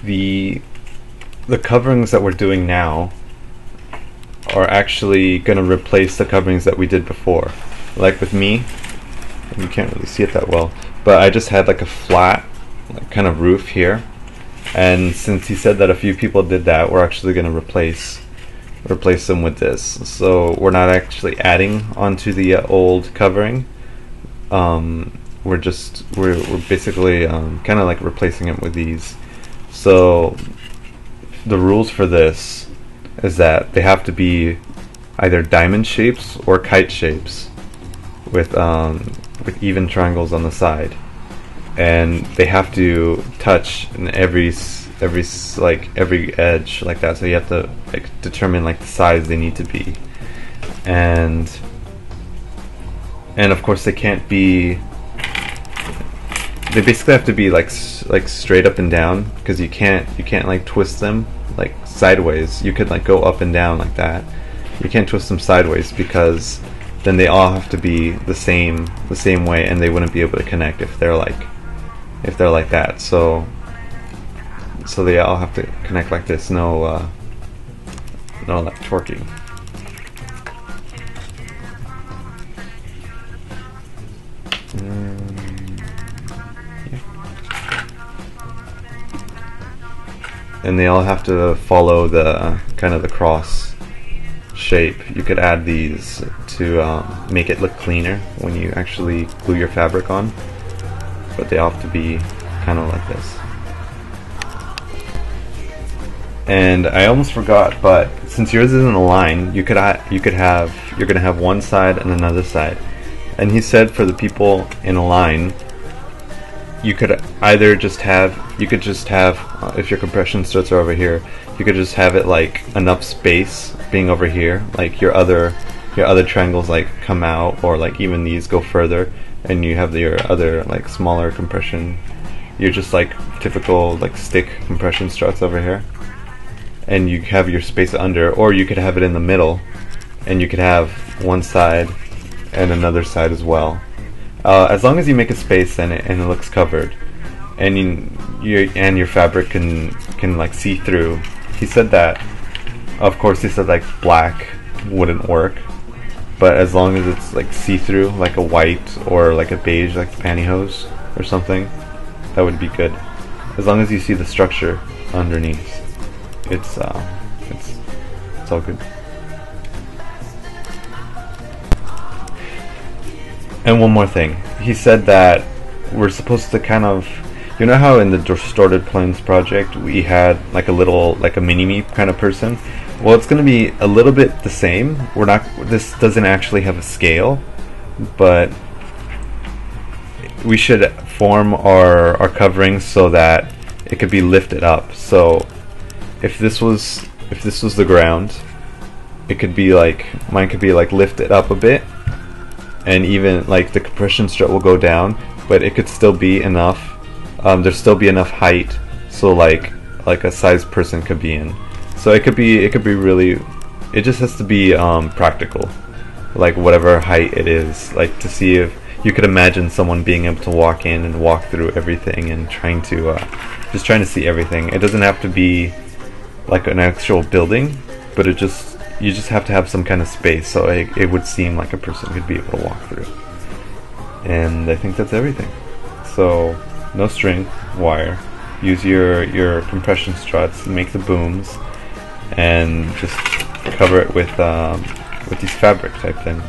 the coverings that we're doing now are actually going to replace the coverings that we did before. Like with me, you can't really see it that well, but I just had like a flat kind of roof here, and since he said that a few people did that, we're actually going to replace them with this. So we're not actually adding onto the old covering. We're basically kind of like replacing it with these. So the rules for this is that they have to be either diamond shapes or kite shapes with even triangles on the side, and they have to touch in every edge like that. So you have to like determine like the size they need to be, and of course they can't be. They basically have to be like straight up and down, because you can't like twist them like sideways. You could like go up and down like that. You can't twist them sideways, because then they all have to be the same way, and they wouldn't be able to connect if they're like that. So they all have to connect like this. No like torquing. And they all have to follow the kind of the cross shape. You could add these to make it look cleaner when you actually glue your fabric on, but they all have to be kind of like this. And I almost forgot, but since yours isn't a line, you're gonna have one side and another side. And he said for the people in a line, you could either just have, if your compression struts are over here, you could just have it like enough space being over here, like your other triangles like come out, or like even these go further, and you have your other like smaller compression. You're just like typical like stick compression struts over here, and you have your space under, or you could have it in the middle, and you could have one side and another side as well. As long as you make a space and it looks covered, and your fabric can like see through. He said that, of course, he said like black wouldn't work, but as long as it's like see through, like a white or like a beige, like the pantyhose or something, that would be good. As long as you see the structure underneath, it's all good. And one more thing, he said that we're supposed to kind of, you know how in the Distorted Planes project we had like a mini-me kind of person? Well, it's going to be a little bit the same. This doesn't actually have a scale, but we should form our coverings so that it could be lifted up. So if this was the ground, it could be like, mine could be like lifted up a bit, and even like the compression strut will go down, but it could still be enough. There'd still be enough height, so like a sized person could be in. So it could be really. It just has to be practical, like whatever height it is, like to see if you could imagine someone being able to walk in and walk through everything and trying to see everything. It doesn't have to be like an actual building, but you just have to have some kind of space, so it would seem like a person could be able to walk through. And I think that's everything. So no string, wire. Use your compression struts, make the booms, and just cover it with these fabric type things.